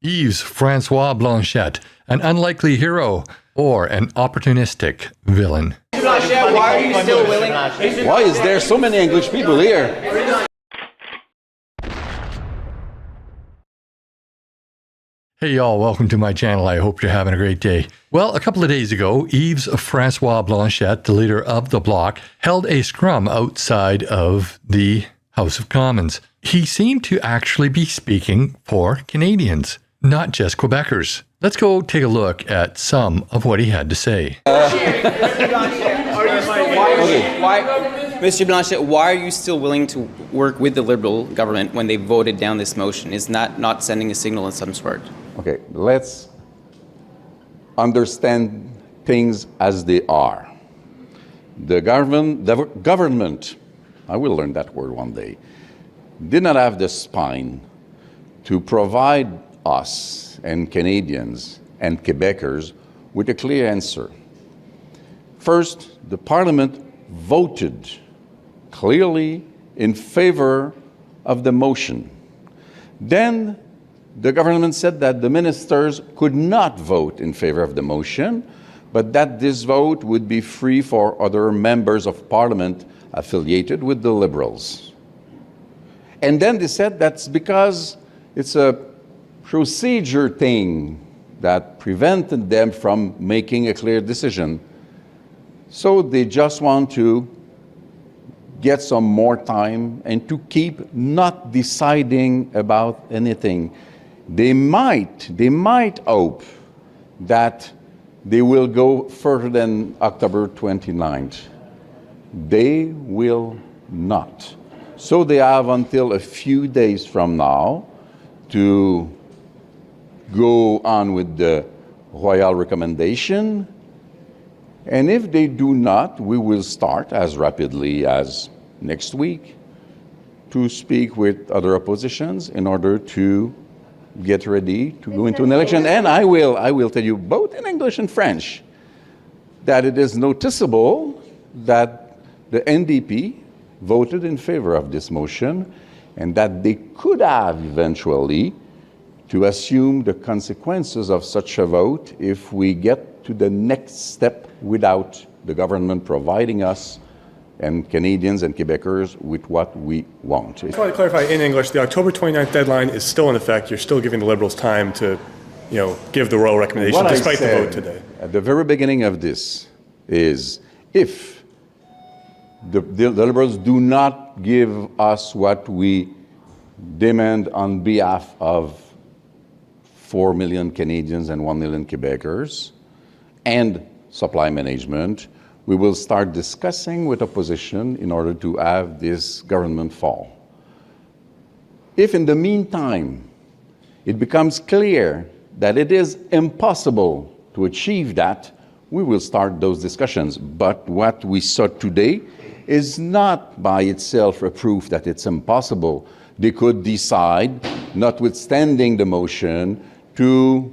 Yves Francois Blanchet, an unlikely hero or an opportunistic villain? Blanchet, why are you still willing? Why is there so many English people here? Hey y'all, welcome to my channel. I hope you're having a great day. Well, a couple of days ago, Yves Francois Blanchet, the leader of the Bloc, held a scrum outside of the House of Commons. He seemed to actually be speaking for Canadians, not just Quebecers. Let's go take a look at some of what he had to say. Mr. Blanchet, why are you still willing to work with the Liberal government when they voted down this motion? Is that not sending a signal of some sort? Okay, let's understand things as they are. The government, I will learn that word one day, did not have the spine to provide us and Canadians and Quebecers with a clear answer. First, the Parliament voted clearly in favor of the motion. Then the government said that the ministers could not vote in favor of the motion, but that this vote would be free for other members of Parliament affiliated with the Liberals. And then they said that's because it's a procedure thing that prevented them from making a clear decision. So they just want to get some more time and to keep not deciding about anything. They might hope that they will go further than October 29th. They will not. So they have until a few days from now to go on with the royal recommendation. And if they do not, we will start as rapidly as next week to speak with other oppositions in order to get ready to go into an election. And I will tell you both in English and French that it is noticeable that the NDP voted in favor of this motion and that they could have eventually to assume the consequences of such a vote if we get to the next step without the government providing us and Canadians and Quebecers with what we want. I just want to clarify in English, the October 29th deadline is still in effect. You're still giving the Liberals time to, give the royal recommendation despite the vote today. At the very beginning of this is if the Liberals do not give us what we demand on behalf of 4 million Canadians and 1 million Quebecers and supply management, we will start discussing with opposition in order to have this government fall. If in the meantime it becomes clear that it is impossible to achieve that, we will start those discussions. But what we saw today is not by itself a proof that it's impossible. They could decide, notwithstanding the motion, to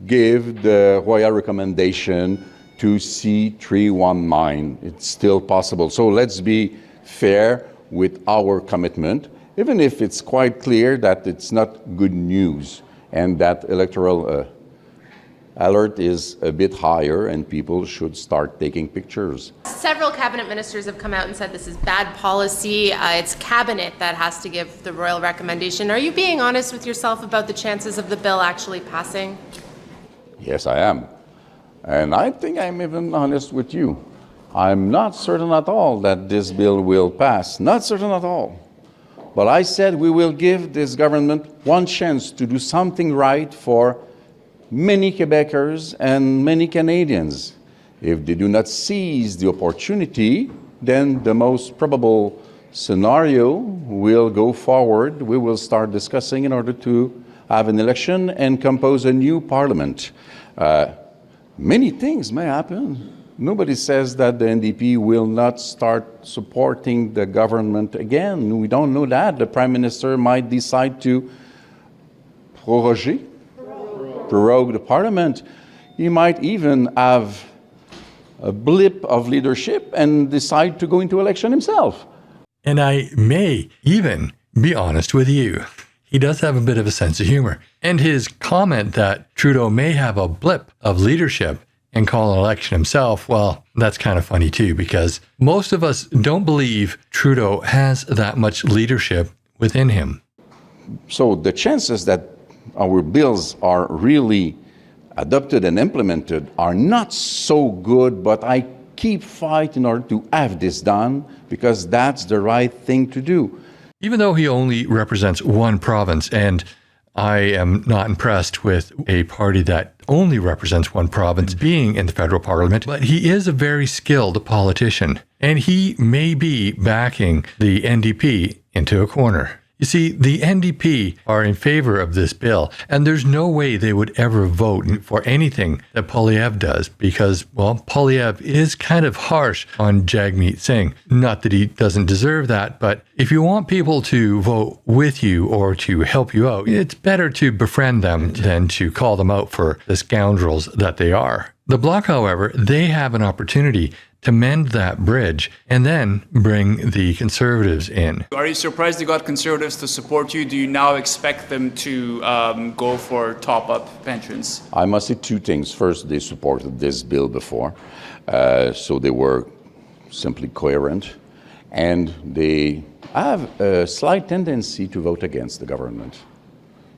give the royal recommendation to C319. It's still possible. So let's be fair with our commitment, even if it's quite clear that it's not good news and that electoral alert is a bit higher and people should start taking pictures. Several cabinet ministers have come out and said this is bad policy. It's cabinet that has to give the royal recommendation. Are you being honest with yourself about the chances of the bill actually passing? Yes, I am. And I think I'm even honest with you. I'm not certain at all that this bill will pass. Not certain at all. But I said we will give this government one chance to do something right for many Quebecers and many Canadians. If they do not seize the opportunity, then the most probable scenario will go forward. We will start discussing in order to have an election and compose a new parliament. Many things may happen. Nobody says that the NDP will not start supporting the government again. We don't know that. The Prime Minister might decide to prorogue the Parliament. He might even have a blip of leadership and decide to go into election himself. And I may even be honest with you. he does have a bit of a sense of humor. And his comment that Trudeau may have a blip of leadership and call an election himself, well, that's kind of funny too, because most of us don't believe Trudeau has that much leadership within him. So the chances that our bills are really adopted and implemented are not so good, but I keep fighting in order to have this done because that's the right thing to do. Even though he only represents one province, and I am not impressed with a party that only represents one province being in the federal parliament, but he is a very skilled politician, and he may be backing the NDP into a corner. You see, the NDP are in favor of this bill, and there's no way they would ever vote for anything that Poilievre does because, well, Poilievre is kind of harsh on Jagmeet Singh. Not that he doesn't deserve that, but if you want people to vote with you or to help you out, it's better to befriend them than to call them out for the scoundrels that they are. The Bloc, however, they have an opportunity to mend that bridge and then bring the Conservatives in. Are you surprised you got Conservatives to support you? Do you now expect them to go for top-up pensions? I must say two things. First, they supported this bill before, so they were simply coherent, and they have a slight tendency to vote against the government.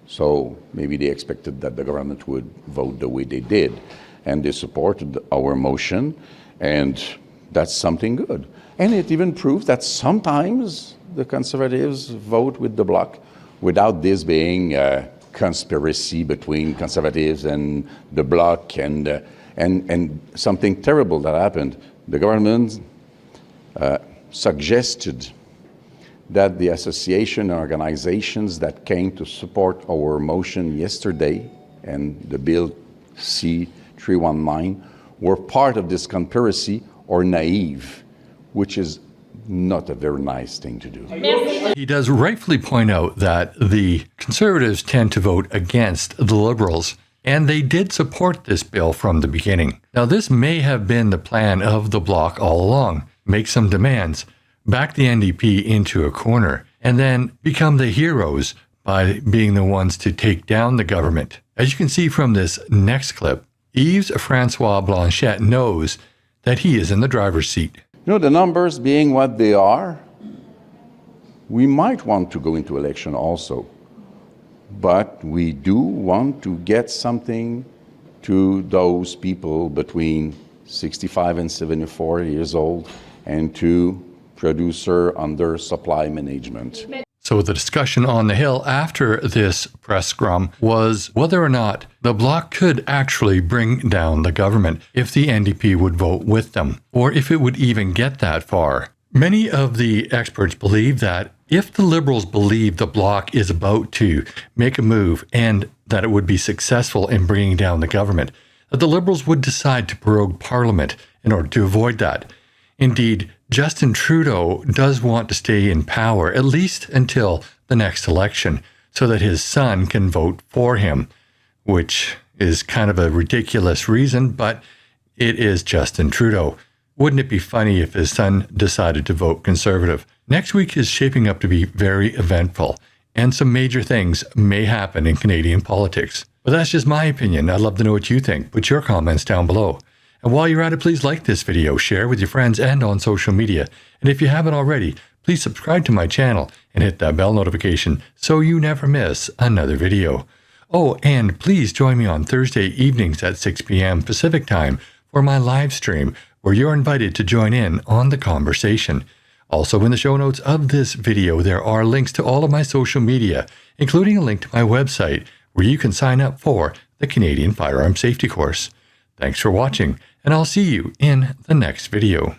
So maybe they expected that the government would vote the way they did, and they supported our motion. And that's something good. And it even proves that sometimes the Conservatives vote with the Bloc without this being a conspiracy between Conservatives and the Bloc and something terrible that happened. The government suggested that the association organizations that came to support our motion yesterday and the bill C-319 were part of this conspiracy or naive, which is not a very nice thing to do. He does rightfully point out that the Conservatives tend to vote against the Liberals, and they did support this bill from the beginning. Now, this may have been the plan of the Bloc all along. Make some demands, back the NDP into a corner, and then become the heroes by being the ones to take down the government. As you can see from this next clip, Yves Francois Blanchet knows that he is in the driver's seat. You know, the numbers being what they are, we might want to go into election also. But we do want to get something to those people between 65 and 74 years old and to producer under supply management. So the discussion on the Hill after this press scrum was whether or not the Bloc could actually bring down the government if the NDP would vote with them, or if it would even get that far. Many of the experts believe that if the Liberals believe the Bloc is about to make a move and that it would be successful in bringing down the government, that the Liberals would decide to prorogue Parliament in order to avoid that. Indeed, Justin Trudeau does want to stay in power, at least until the next election, so that his son can vote for him, which is kind of a ridiculous reason, but it is Justin Trudeau. Wouldn't it be funny if his son decided to vote Conservative? Next week is shaping up to be very eventful, and some major things may happen in Canadian politics. But that's just my opinion. I'd love to know what you think. Put your comments down below. And while you're at it, please like this video, share with your friends and on social media. And if you haven't already, please subscribe to my channel and hit that bell notification so you never miss another video. Oh, and please join me on Thursday evenings at 6 p.m. Pacific time for my live stream, where you're invited to join in on the conversation. Also, in the show notes of this video, there are links to all of my social media, including a link to my website, where you can sign up for the Canadian Firearm Safety course. Thanks for watching, and I'll see you in the next video.